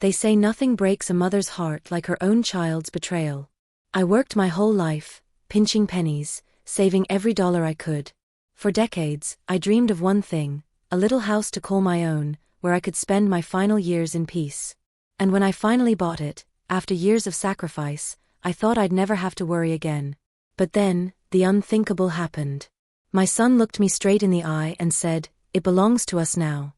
They say nothing breaks a mother's heart like her own child's betrayal. I worked my whole life, pinching pennies, saving every dollar I could. For decades, I dreamed of one thing, a little house to call my own, where I could spend my final years in peace. And when I finally bought it, after years of sacrifice, I thought I'd never have to worry again. But then, the unthinkable happened. My son looked me straight in the eye and said, "It belongs to us now."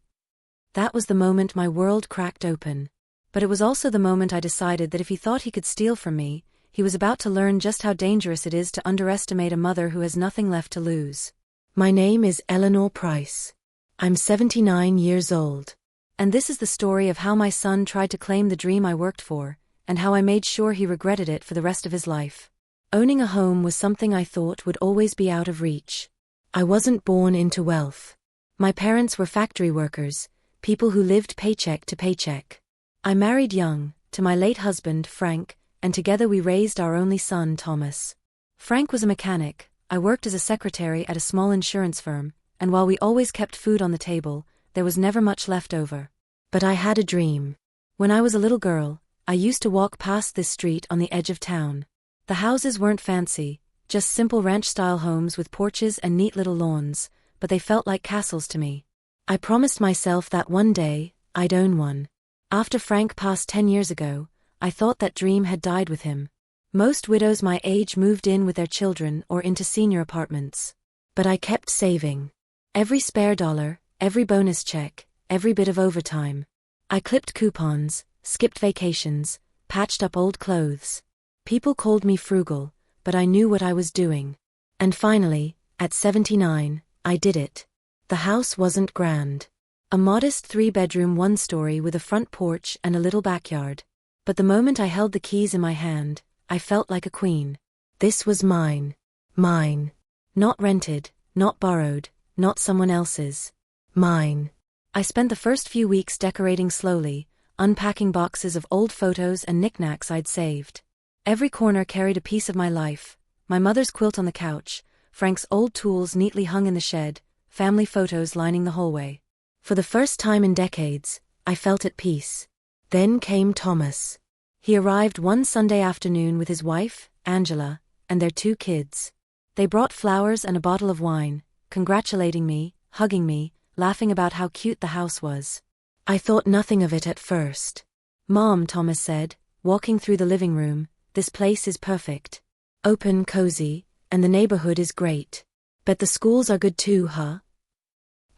That was the moment my world cracked open. But it was also the moment I decided that if he thought he could steal from me, he was about to learn just how dangerous it is to underestimate a mother who has nothing left to lose. My name is Eleanor Price. I'm 79 years old. And this is the story of how my son tried to claim the dream I worked for, and how I made sure he regretted it for the rest of his life. Owning a home was something I thought would always be out of reach. I wasn't born into wealth. My parents were factory workers, people who lived paycheck to paycheck. I married young, to my late husband, Frank, and together we raised our only son, Thomas. Frank was a mechanic, I worked as a secretary at a small insurance firm, and while we always kept food on the table, there was never much left over. But I had a dream. When I was a little girl, I used to walk past this street on the edge of town. The houses weren't fancy, just simple ranch-style homes with porches and neat little lawns, but they felt like castles to me. I promised myself that one day, I'd own one. After Frank passed 10 years ago, I thought that dream had died with him. Most widows my age moved in with their children or into senior apartments. But I kept saving. Every spare dollar, every bonus check, every bit of overtime. I clipped coupons, skipped vacations, patched up old clothes. People called me frugal, but I knew what I was doing. And finally, at 79, I did it. The house wasn't grand. A modest 3-bedroom, 1-story with a front porch and a little backyard. But the moment I held the keys in my hand, I felt like a queen. This was mine. Mine. Not rented, not borrowed, not someone else's. Mine. I spent the first few weeks decorating slowly, unpacking boxes of old photos and knickknacks I'd saved. Every corner carried a piece of my life, my mother's quilt on the couch, Frank's old tools neatly hung in the shed, family photos lining the hallway. For the first time in decades, I felt at peace. Then came Thomas. He arrived one Sunday afternoon with his wife, Angela, and their 2 kids. They brought flowers and a bottle of wine, congratulating me, hugging me, laughing about how cute the house was. I thought nothing of it at first. "Mom," Thomas said, walking through the living room, "this place is perfect. Open, cozy, and the neighborhood is great. Bet the schools are good too, huh?"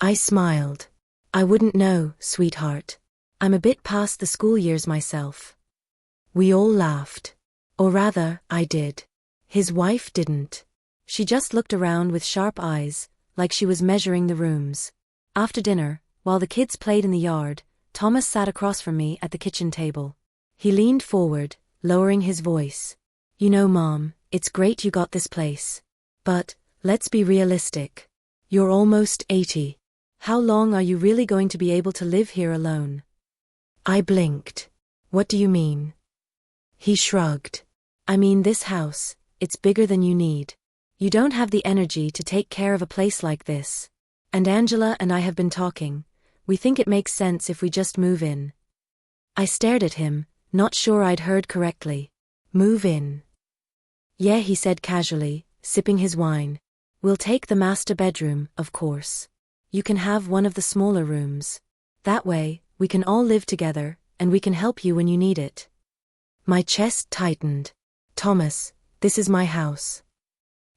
I smiled. "I wouldn't know, sweetheart. I'm a bit past the school years myself." We all laughed. Or rather, I did. His wife didn't. She just looked around with sharp eyes, like she was measuring the rooms. After dinner, while the kids played in the yard, Thomas sat across from me at the kitchen table. He leaned forward, lowering his voice. "You know, Mom, it's great you got this place. But, let's be realistic. You're almost 80. How long are you really going to be able to live here alone?" I blinked. "What do you mean?" He shrugged. "I mean this house, it's bigger than you need. You don't have the energy to take care of a place like this. And Angela and I have been talking. We think it makes sense if we just move in." I stared at him, not sure I'd heard correctly. "Move in?" "Yeah," he said casually, sipping his wine. "We'll take the master bedroom, of course. You can have one of the smaller rooms. That way, we can all live together, and we can help you when you need it." My chest tightened. "Thomas, this is my house."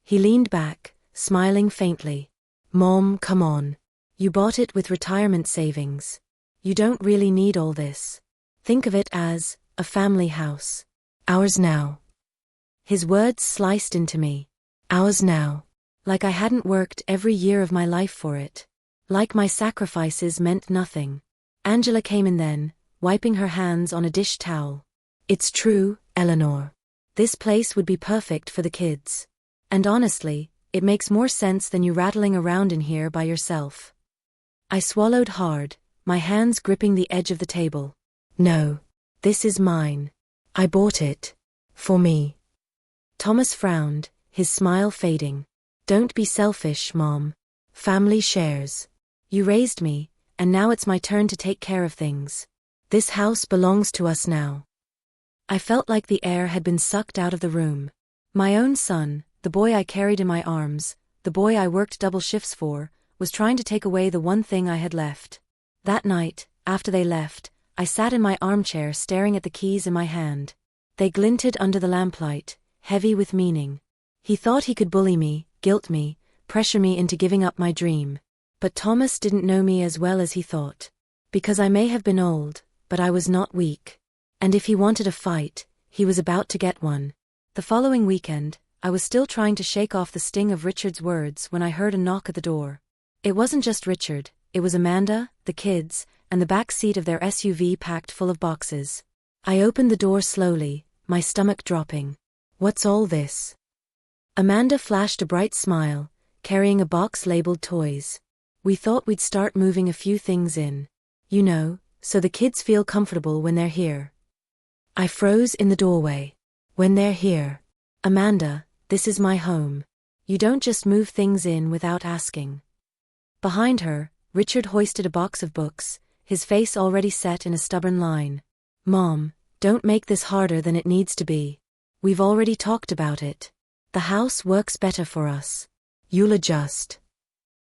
He leaned back, smiling faintly. "Mom, come on. You bought it with retirement savings. You don't really need all this. Think of it as a family house. Ours now." His words sliced into me. Ours now. Like I hadn't worked every year of my life for it. Like my sacrifices meant nothing. Angela came in then, wiping her hands on a dish towel. "It's true, Eleanor. This place would be perfect for the kids. And honestly, it makes more sense than you rattling around in here by yourself." I swallowed hard, my hands gripping the edge of the table. "No. This is mine. I bought it. For me." Thomas frowned, his smile fading. "Don't be selfish, Mom. Family shares. You raised me, and now it's my turn to take care of things. This house belongs to us now. I felt like the air had been sucked out of the room. My own son, the boy I carried in my arms, the boy I worked double shifts for, was trying to take away the one thing I had left. That night, after they left, I sat in my armchair staring at the keys in my hand. They glinted under the lamplight, heavy with meaning. He thought he could bully me, guilt me, pressure me into giving up my dream. But Thomas didn't know me as well as he thought. Because I may have been old, but I was not weak. And if he wanted a fight, he was about to get one. The following weekend, I was still trying to shake off the sting of Richard's words when I heard a knock at the door. It wasn't just Richard, it was Amanda, the kids, and the back seat of their SUV packed full of boxes. I opened the door slowly, my stomach dropping. What's all this? Amanda flashed a bright smile, carrying a box labeled toys. We thought we'd start moving a few things in. You know, so the kids feel comfortable when they're here. I froze in the doorway. When they're here. Amanda, this is my home. You don't just move things in without asking. Behind her, Richard hoisted a box of books, his face already set in a stubborn line. Mom, don't make this harder than it needs to be. We've already talked about it. The house works better for us. You'll adjust.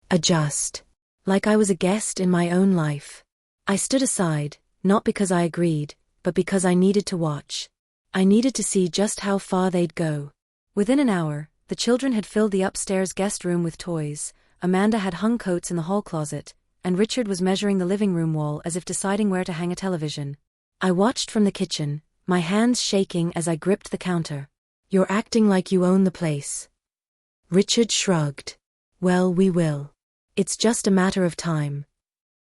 Adjust. Like I was a guest in my own life. I stood aside, not because I agreed, but because I needed to watch. I needed to see just how far they'd go. Within an hour, the children had filled the upstairs guest room with toys, Amanda had hung coats in the hall closet, and Richard was measuring the living room wall as if deciding where to hang a television. I watched from the kitchen, my hands shaking as I gripped the counter. You're acting like you own the place. Richard shrugged. Well, we will. It's just a matter of time.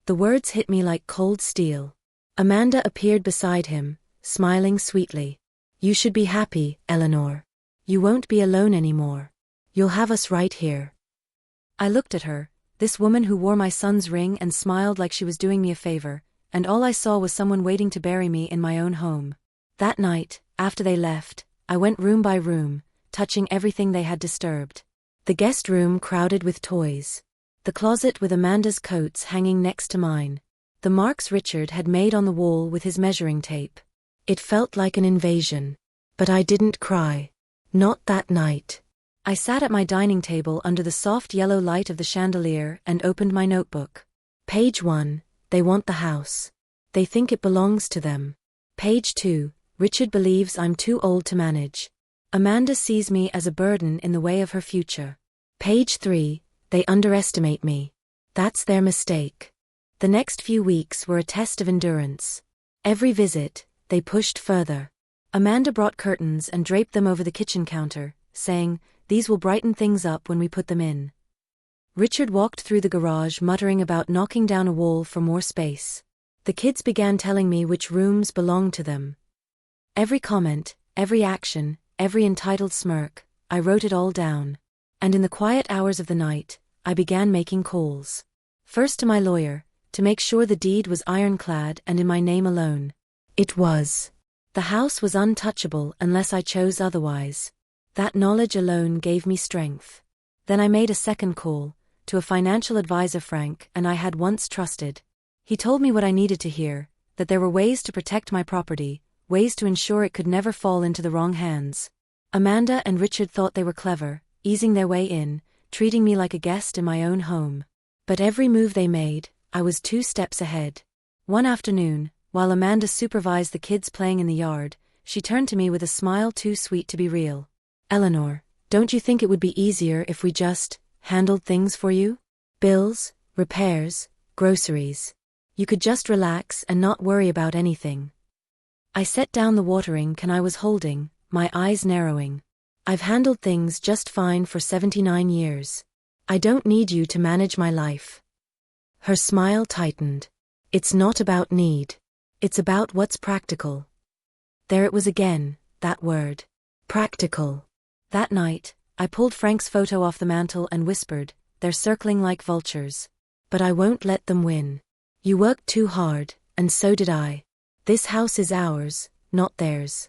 The words hit me like cold steel. Amanda appeared beside him, smiling sweetly. You should be happy, Eleanor. You won't be alone anymore. You'll have us right here. I looked at her, this woman who wore my son's ring and smiled like she was doing me a favor, and all I saw was someone waiting to bury me in my own home. That night, after they left, I went room by room, touching everything they had disturbed. The guest room crowded with toys. The closet with Amanda's coats hanging next to mine. The marks Richard had made on the wall with his measuring tape. It felt like an invasion. But I didn't cry. Not that night. I sat at my dining table under the soft yellow light of the chandelier and opened my notebook. Page 1, they want the house. They think it belongs to them. Page 2, Richard believes I'm too old to manage. Amanda sees me as a burden in the way of her future. Page 3, they underestimate me. That's their mistake. The next few weeks were a test of endurance. Every visit, they pushed further. Amanda brought curtains and draped them over the kitchen counter, saying, "These will brighten things up when we put them in." Richard walked through the garage muttering about knocking down a wall for more space. The kids began telling me which rooms belonged to them. Every comment, every action, every entitled smirk, I wrote it all down. And in the quiet hours of the night, I began making calls. First to my lawyer, to make sure the deed was ironclad and in my name alone. It was. The house was untouchable unless I chose otherwise. That knowledge alone gave me strength. Then I made a second call, to a financial advisor Frank and I had once trusted. He told me what I needed to hear, that there were ways to protect my property, ways to ensure it could never fall into the wrong hands. Amanda and Richard thought they were clever, easing their way in, treating me like a guest in my own home. But every move they made, I was 2 steps ahead. One afternoon, while Amanda supervised the kids playing in the yard, she turned to me with a smile too sweet to be real. Eleanor, don't you think it would be easier if we just handled things for you? Bills, repairs, groceries. You could just relax and not worry about anything. I set down the watering can I was holding, my eyes narrowing. I've handled things just fine for 79 years. I don't need you to manage my life. Her smile tightened. It's not about need. It's about what's practical. There it was again, that word. Practical. That night, I pulled Frank's photo off the mantel and whispered, "They're circling like vultures. But I won't let them win. You worked too hard, and so did I. This house is ours, not theirs."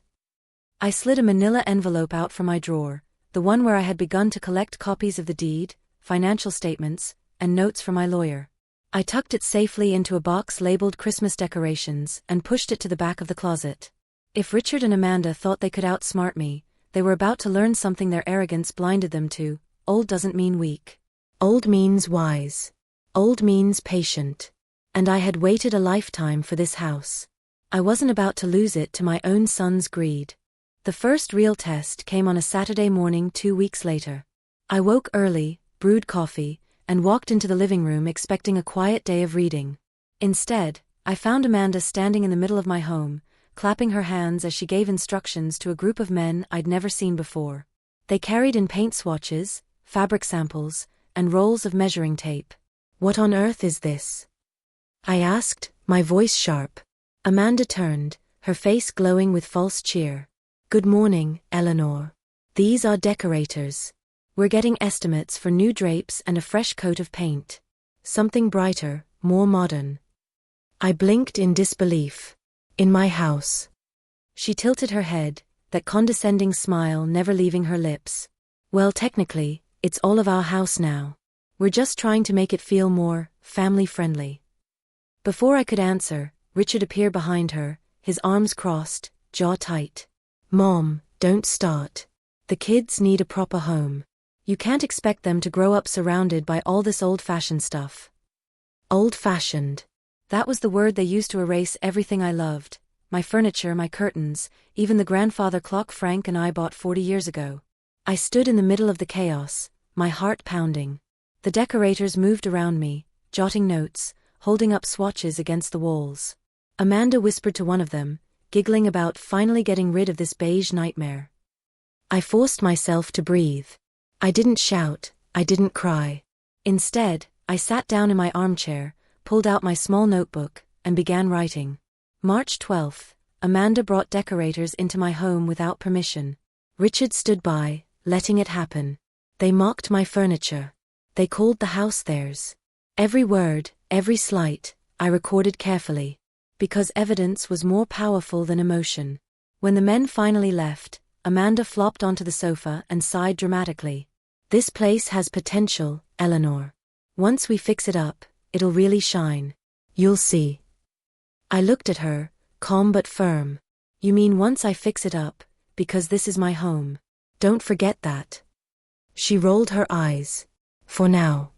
I slid a manila envelope out from my drawer, the one where I had begun to collect copies of the deed, financial statements, and notes from my lawyer. I tucked it safely into a box labeled Christmas decorations and pushed it to the back of the closet. If Richard and Amanda thought they could outsmart me, they were about to learn something their arrogance blinded them to. Old doesn't mean weak. Old means wise. Old means patient. And I had waited a lifetime for this house. I wasn't about to lose it to my own son's greed. The first real test came on a Saturday morning 2 weeks later. I woke early, brewed coffee, and walked into the living room expecting a quiet day of reading. Instead, I found Amanda standing in the middle of my home, clapping her hands as she gave instructions to a group of men I'd never seen before. They carried in paint swatches, fabric samples, and rolls of measuring tape. "What on earth is this?" I asked, my voice sharp. Amanda turned, her face glowing with false cheer. "Good morning, Eleanor. These are decorators. We're getting estimates for new drapes and a fresh coat of paint. Something brighter, more modern." I blinked in disbelief. "In my house?" She tilted her head, that condescending smile never leaving her lips. "Well, technically, it's all of our house now. We're just trying to make it feel more family-friendly." Before I could answer, Richard appeared behind her, his arms crossed, jaw tight. "Mom, don't start. The kids need a proper home. You can't expect them to grow up surrounded by all this old-fashioned stuff." Old-fashioned. That was the word they used to erase everything I loved. My furniture, my curtains, even the grandfather clock Frank and I bought 40 years ago. I stood in the middle of the chaos, my heart pounding. The decorators moved around me, jotting notes, holding up swatches against the walls. Amanda whispered to one of them, giggling about finally getting rid of this beige nightmare. I forced myself to breathe. I didn't shout, I didn't cry. Instead, I sat down in my armchair, pulled out my small notebook, and began writing. March 12th, Amanda brought decorators into my home without permission. Richard stood by, letting it happen. They mocked my furniture. They called the house theirs. Every word, every slight, I recorded carefully. Because evidence was more powerful than emotion. When the men finally left, Amanda flopped onto the sofa and sighed dramatically. "This place has potential, Eleanor. Once we fix it up, it'll really shine. You'll see." I looked at her, calm but firm. "You mean once I fix it up, because this is my home. Don't forget that." She rolled her eyes. "For now."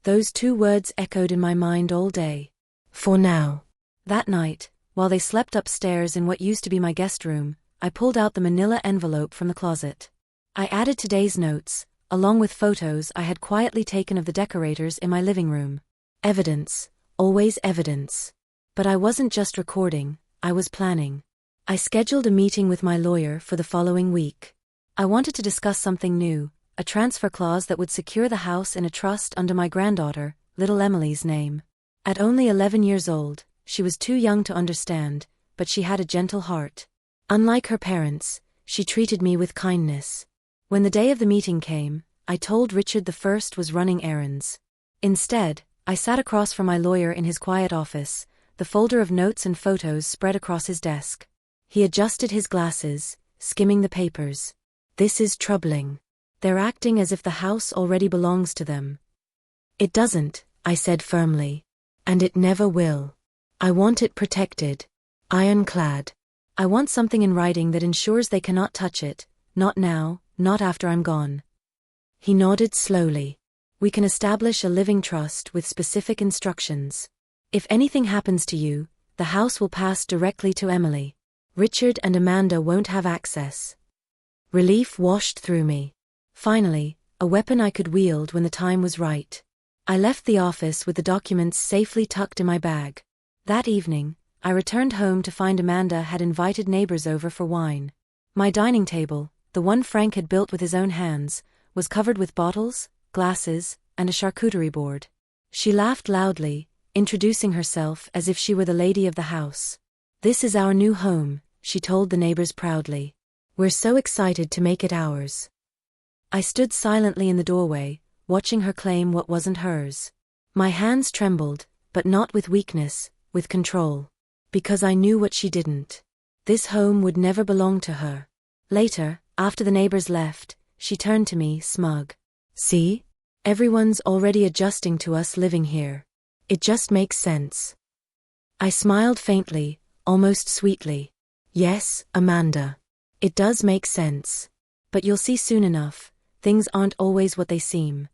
Those 2 words echoed in my mind all day. For now. That night, while they slept upstairs in what used to be my guest room, I pulled out the manila envelope from the closet. I added today's notes, along with photos I had quietly taken of the decorators in my living room. Evidence, always evidence. But I wasn't just recording, I was planning. I scheduled a meeting with my lawyer for the following week. I wanted to discuss something new, a transfer clause that would secure the house in a trust under my granddaughter, little Emily's name. At only 11 years old, she was too young to understand, but she had a gentle heart. Unlike her parents, she treated me with kindness. When the day of the meeting came, I told Richard the first was running errands. Instead, I sat across from my lawyer in his quiet office, the folder of notes and photos spread across his desk. He adjusted his glasses, skimming the papers. "This is troubling. They're acting as if the house already belongs to them." "It doesn't," I said firmly. "And it never will. I want it protected. Ironclad. I want something in writing that ensures they cannot touch it, not now, not after I'm gone." He nodded slowly. "We can establish a living trust with specific instructions. If anything happens to you, the house will pass directly to Emily. Richard and Amanda won't have access." Relief washed through me. Finally, a weapon I could wield when the time was right. I left the office with the documents safely tucked in my bag. That evening, I returned home to find Amanda had invited neighbors over for wine. My dining table, the one Frank had built with his own hands, was covered with bottles, glasses, and a charcuterie board. She laughed loudly, introducing herself as if she were the lady of the house. "This is our new home," she told the neighbors proudly. "We're so excited to make it ours." I stood silently in the doorway, watching her claim what wasn't hers. My hands trembled, but not with weakness, with control. Because I knew what she didn't. This home would never belong to her. Later, after the neighbors left, she turned to me, smug. "See? Everyone's already adjusting to us living here. It just makes sense. I smiled faintly, almost sweetly. Yes, Amanda. It does make sense. But you'll see soon enough, things aren't always what they seem.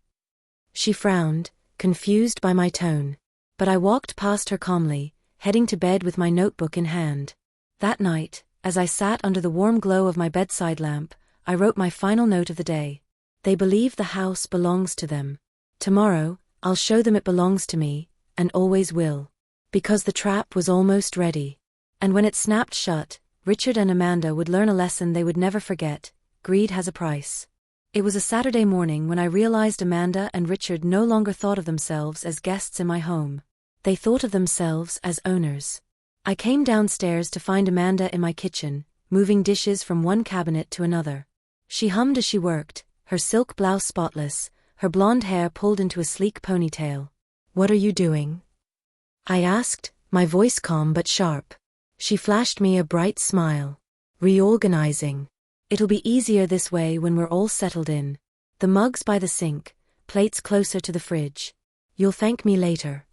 She frowned, confused by my tone. But I walked past her calmly, heading to bed with my notebook in hand. That night, as I sat under the warm glow of my bedside lamp, I wrote my final note of the day. They believe the house belongs to them. Tomorrow, I'll show them it belongs to me, and always will. Because the trap was almost ready. And when it snapped shut, Richard and Amanda would learn a lesson they would never forget: greed has a price. It was a Saturday morning when I realized Amanda and Richard no longer thought of themselves as guests in my home. They thought of themselves as owners. I came downstairs to find Amanda in my kitchen, moving dishes from one cabinet to another. She hummed as she worked, her silk blouse spotless, her blonde hair pulled into a sleek ponytail. "What are you doing?" I asked, my voice calm but sharp. She flashed me a bright smile. "Reorganizing. It'll be easier this way when we're all settled in. The mugs by the sink, plates closer to the fridge. You'll thank me later."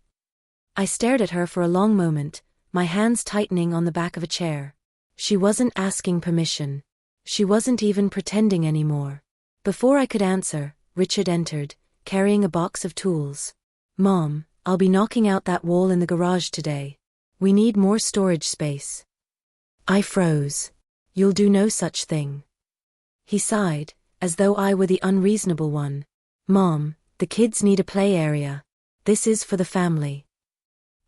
I stared at her for a long moment, my hands tightening on the back of a chair. She wasn't asking permission. She wasn't even pretending anymore. Before I could answer, Richard entered, carrying a box of tools. "Mom, I'll be knocking out that wall in the garage today. We need more storage space." I froze. "You'll do no such thing." He sighed, as though I were the unreasonable one. "Mom, the kids need a play area. This is for the family."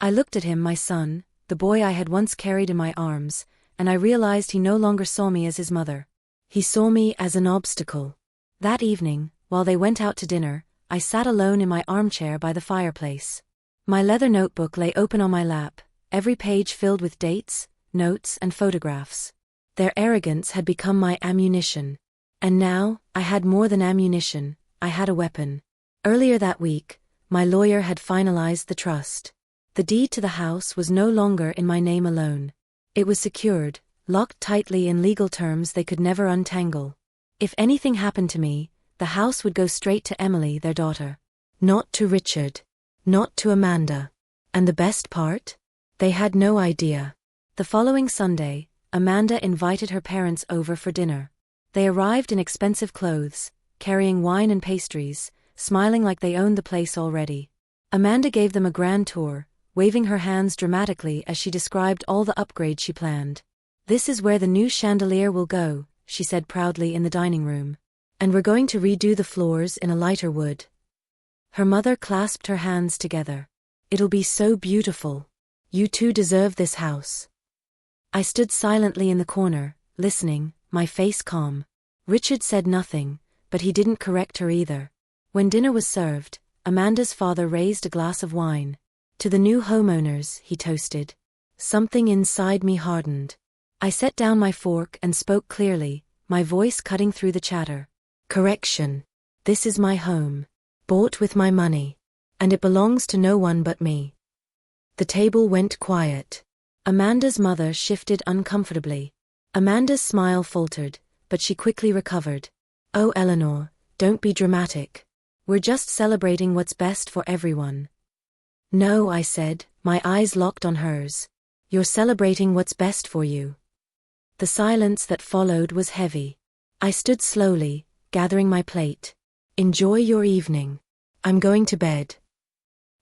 I looked at him, my son, the boy I had once carried in my arms, and I realized he no longer saw me as his mother. He saw me as an obstacle. That evening, while they went out to dinner, I sat alone in my armchair by the fireplace. My leather notebook lay open on my lap, every page filled with dates, notes, and photographs. Their arrogance had become my ammunition. And now, I had more than ammunition, I had a weapon. Earlier that week, my lawyer had finalized the trust. The deed to the house was no longer in my name alone. It was secured, locked tightly in legal terms they could never untangle. If anything happened to me, the house would go straight to Emily, their daughter. Not to Richard. Not to Amanda. And the best part? They had no idea. The following Sunday, Amanda invited her parents over for dinner. They arrived in expensive clothes, carrying wine and pastries, smiling like they owned the place already. Amanda gave them a grand tour, waving her hands dramatically as she described all the upgrades she planned. "This is where the new chandelier will go," she said proudly in the dining room. "And we're going to redo the floors in a lighter wood." Her mother clasped her hands together. "It'll be so beautiful. You two deserve this house." I stood silently in the corner, listening, my face calm. Richard said nothing, but he didn't correct her either. When dinner was served, Amanda's father raised a glass of wine. "To the new homeowners," he toasted. Something inside me hardened. I set down my fork and spoke clearly, my voice cutting through the chatter. "Correction. This is my home. Bought with my money. And it belongs to no one but me." The table went quiet. Amanda's mother shifted uncomfortably. Amanda's smile faltered, but she quickly recovered. "Oh, Eleanor, don't be dramatic. We're just celebrating what's best for everyone." "No," I said, my eyes locked on hers. "You're celebrating what's best for you." The silence that followed was heavy. I stood slowly, gathering my plate. "Enjoy your evening. I'm going to bed."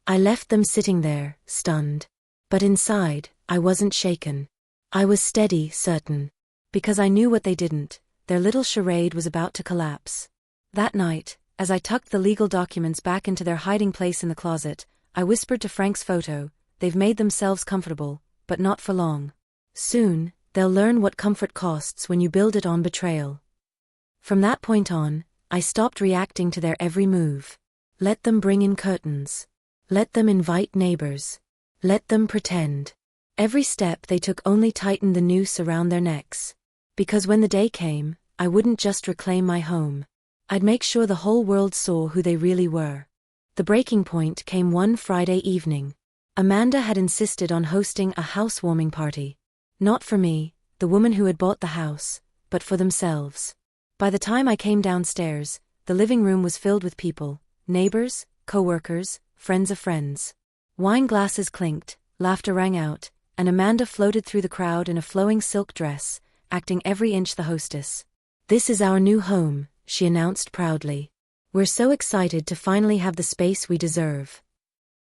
I left them sitting there, stunned. But inside, I wasn't shaken. I was steady, certain. Because I knew what they didn't, their little charade was about to collapse. That night, as I tucked the legal documents back into their hiding place in the closet, I whispered to Frank's photo, "They've made themselves comfortable, but not for long. Soon, they'll learn what comfort costs when you build it on betrayal." From that point on, I stopped reacting to their every move. Let them bring in curtains. Let them invite neighbors. Let them pretend. Every step they took only tightened the noose around their necks. Because when the day came, I wouldn't just reclaim my home. I'd make sure the whole world saw who they really were. The breaking point came one Friday evening. Amanda had insisted on hosting a housewarming party. Not for me, the woman who had bought the house, but for themselves. By the time I came downstairs, the living room was filled with people, neighbors, co-workers, friends of friends. Wine glasses clinked, laughter rang out, and Amanda floated through the crowd in a flowing silk dress, acting every inch the hostess. "This is our new home," she announced proudly. "We're so excited to finally have the space we deserve."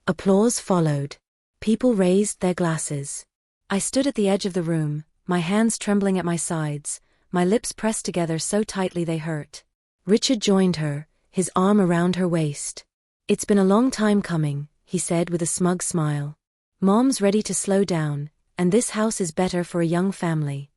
Applause followed. People raised their glasses. I stood at the edge of the room, my hands trembling at my sides, my lips pressed together so tightly they hurt. Richard joined her, his arm around her waist. "It's been a long time coming," he said with a smug smile. "Mom's ready to slow down, and this house is better for a young family."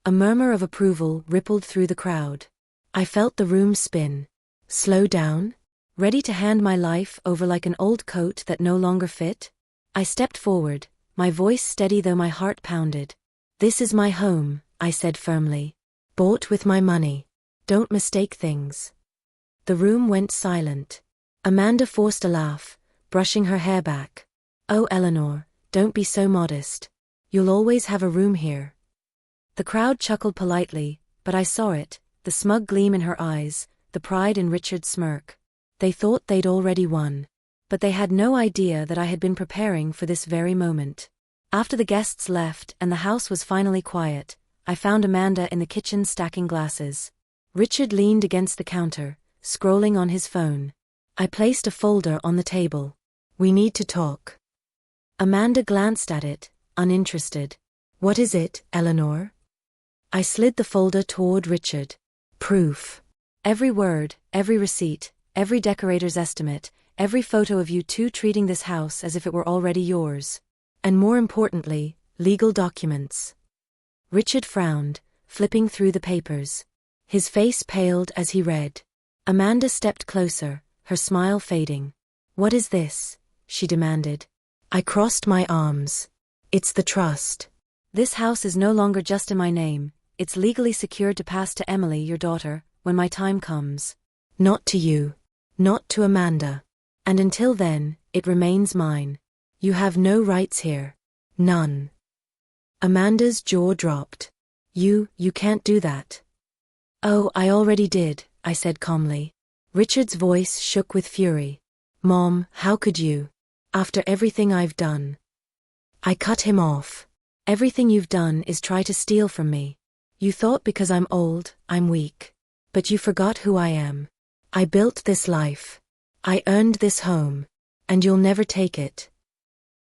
A murmur of approval rippled through the crowd. I felt the room spin. Slow down? Ready to hand my life over like an old coat that no longer fit? I stepped forward, my voice steady though my heart pounded. "This is my home," I said firmly. "Bought with my money. Don't mistake things." The room went silent. Amanda forced a laugh, brushing her hair back. "Oh, Eleanor, don't be so modest. You'll always have a room here." The crowd chuckled politely, but I saw it, the smug gleam in her eyes, the pride in Richard's smirk. They thought they'd already won. But they had no idea that I had been preparing for this very moment. After the guests left and the house was finally quiet, I found Amanda in the kitchen stacking glasses. Richard leaned against the counter, scrolling on his phone. I placed a folder on the table. "We need to talk." Amanda glanced at it, uninterested. "What is it, Eleanor?" I slid the folder toward Richard. "Proof. Every word, every receipt, every decorator's estimate, every photo of you two treating this house as if it were already yours. And more importantly, legal documents." Richard frowned, flipping through the papers. His face paled as he read. Amanda stepped closer, her smile fading. "What is this?" she demanded. I crossed my arms. "It's the trust. This house is no longer just in my name, it's legally secured to pass to Emily, your daughter, when my time comes. Not to you. Not to Amanda. And until then, it remains mine. You have no rights here. None." Amanda's jaw dropped. You can't do that." "Oh, I already did," I said calmly. Richard's voice shook with fury. "Mom, how could you? After everything I've done." I cut him off. "Everything you've done is try to steal from me. You thought because I'm old, I'm weak. But you forgot who I am. I built this life. I earned this home. And you'll never take it."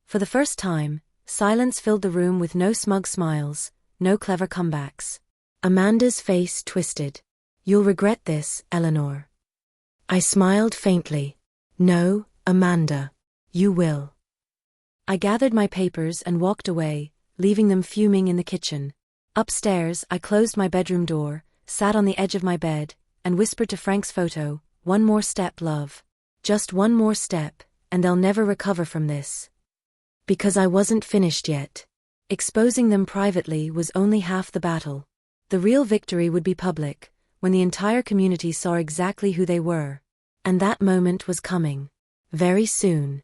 For the first time, silence filled the room with no smug smiles, no clever comebacks. Amanda's face twisted. "You'll regret this, Eleanor." I smiled faintly. "No, Amanda. You will." I gathered my papers and walked away, leaving them fuming in the kitchen. Upstairs, I closed my bedroom door, sat on the edge of my bed, and whispered to Frank's photo, "One more step, love. Just one more step, and they'll never recover from this." Because I wasn't finished yet. Exposing them privately was only half the battle. The real victory would be public, when the entire community saw exactly who they were. And that moment was coming. Very soon.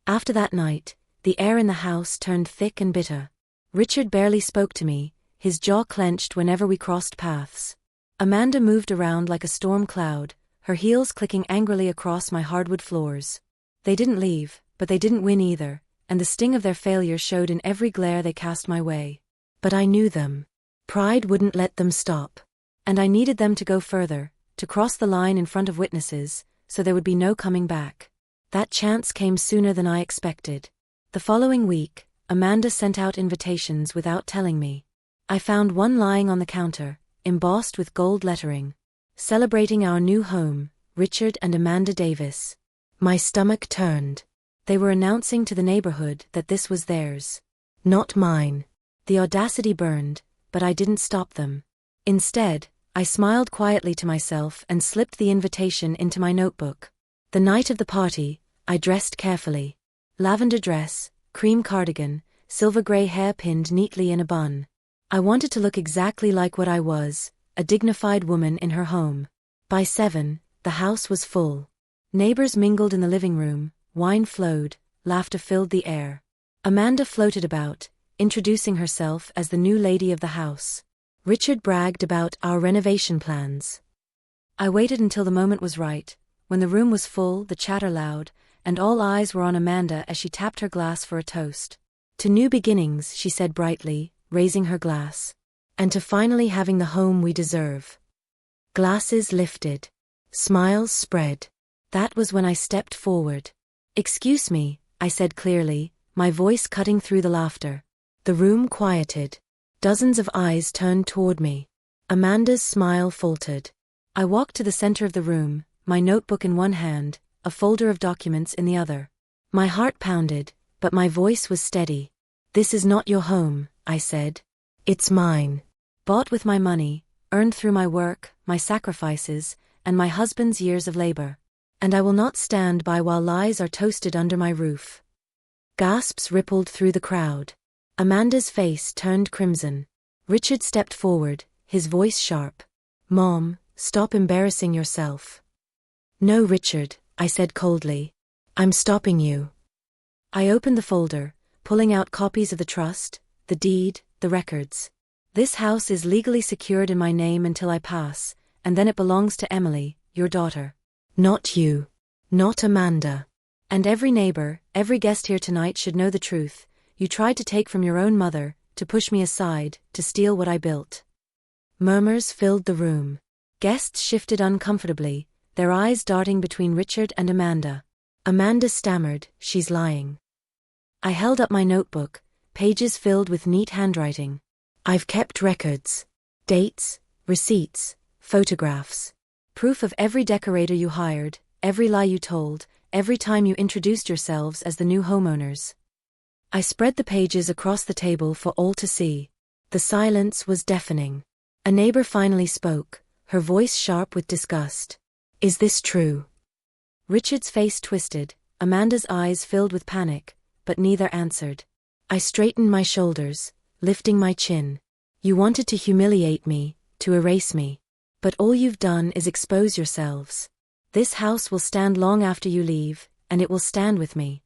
After that night, the air in the house turned thick and bitter. Richard barely spoke to me, his jaw clenched whenever we crossed paths. Amanda moved around like a storm cloud, her heels clicking angrily across my hardwood floors. They didn't leave, but they didn't win either, and the sting of their failure showed in every glare they cast my way. But I knew them. Pride wouldn't let them stop. And I needed them to go further, to cross the line in front of witnesses, so there would be no coming back. That chance came sooner than I expected. The following week, Amanda sent out invitations without telling me. I found one lying on the counter, embossed with gold lettering. "Celebrating our new home, Richard and Amanda Davis." My stomach turned. They were announcing to the neighborhood that this was theirs. Not mine. The audacity burned, but I didn't stop them. Instead, I smiled quietly to myself and slipped the invitation into my notebook. The night of the party, I dressed carefully. Lavender dress, cream cardigan, silver gray hair pinned neatly in a bun. I wanted to look exactly like what I was, a dignified woman in her home. By 7, the house was full. Neighbors mingled in the living room, wine flowed, laughter filled the air. Amanda floated about, introducing herself as the new lady of the house. Richard bragged about our renovation plans. I waited until the moment was right. When the room was full, the chatter loud, and all eyes were on Amanda as she tapped her glass for a toast. To new beginnings, she said brightly, raising her glass. And to finally having the home we deserve. Glasses lifted. Smiles spread. That was when I stepped forward. "Excuse me," I said clearly, my voice cutting through the laughter. The room quieted. Dozens of eyes turned toward me. Amanda's smile faltered. I walked to the center of the room, my notebook in one hand, a folder of documents in the other. My heart pounded, but my voice was steady. "This is not your home," I said. "It's mine. Bought with my money, earned through my work, my sacrifices, and my husband's years of labor. And I will not stand by while lies are toasted under my roof." Gasps rippled through the crowd. Amanda's face turned crimson. Richard stepped forward, his voice sharp. "Mom, stop embarrassing yourself." "No, Richard," I said coldly. "I'm stopping you." I opened the folder, pulling out copies of the trust, the deed, the records. "This house is legally secured in my name until I pass, and then it belongs to Emily, your daughter. Not you. Not Amanda. And every neighbor, every guest here tonight should know the truth. You tried to take from your own mother, to push me aside, to steal what I built." Murmurs filled the room. Guests shifted uncomfortably, their eyes darting between Richard and Amanda. Amanda stammered, "She's lying." I held up my notebook, pages filled with neat handwriting. "I've kept records. Dates, receipts, photographs. Proof of every decorator you hired, every lie you told, every time you introduced yourselves as the new homeowners." I spread the pages across the table for all to see. The silence was deafening. A neighbor finally spoke, her voice sharp with disgust. "Is this true?" Richard's face twisted, Amanda's eyes filled with panic, but neither answered. I straightened my shoulders, lifting my chin. "You wanted to humiliate me, to erase me. But all you've done is expose yourselves. This house will stand long after you leave, and it will stand with me."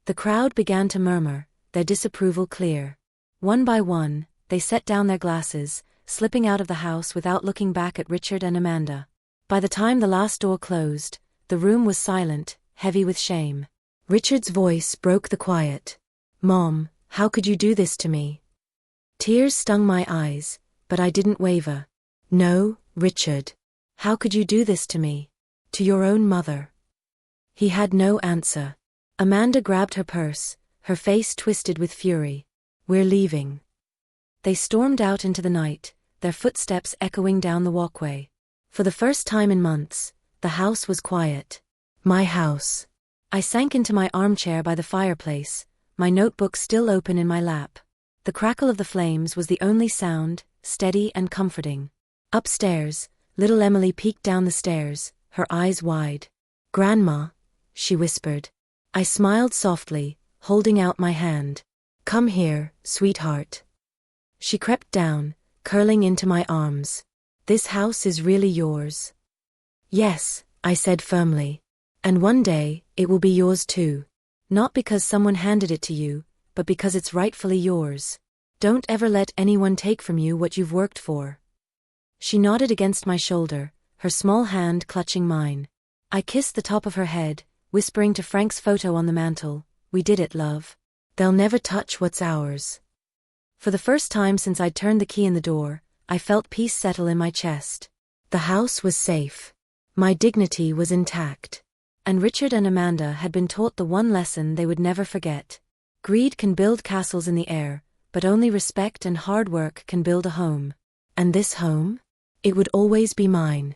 The crowd began to murmur, their disapproval clear. One by one, they set down their glasses, slipping out of the house without looking back at Richard and Amanda. By the time the last door closed, the room was silent, heavy with shame. Richard's voice broke the quiet. "Mom, how could you do this to me?" Tears stung my eyes, but I didn't waver. "No, Richard. How could you do this to me? To your own mother?" He had no answer. Amanda grabbed her purse, her face twisted with fury. "We're leaving." They stormed out into the night, their footsteps echoing down the walkway. For the first time in months, the house was quiet. My house. I sank into my armchair by the fireplace, my notebook still open in my lap. The crackle of the flames was the only sound, steady and comforting. Upstairs, little Emily peeked down the stairs, her eyes wide. "Grandma," she whispered. I smiled softly, holding out my hand. "Come here, sweetheart." She crept down, curling into my arms. "This house is really yours." "Yes," I said firmly. "And one day, it will be yours too. Not because someone handed it to you, but because it's rightfully yours. Don't ever let anyone take from you what you've worked for." She nodded against my shoulder, her small hand clutching mine. I kissed the top of her head, whispering to Frank's photo on the mantel, "We did it, love. They'll never touch what's ours." For the first time since I'd turned the key in the door, I felt peace settle in my chest. The house was safe. My dignity was intact. And Richard and Amanda had been taught the one lesson they would never forget. Greed can build castles in the air, but only respect and hard work can build a home. And this home? It would always be mine.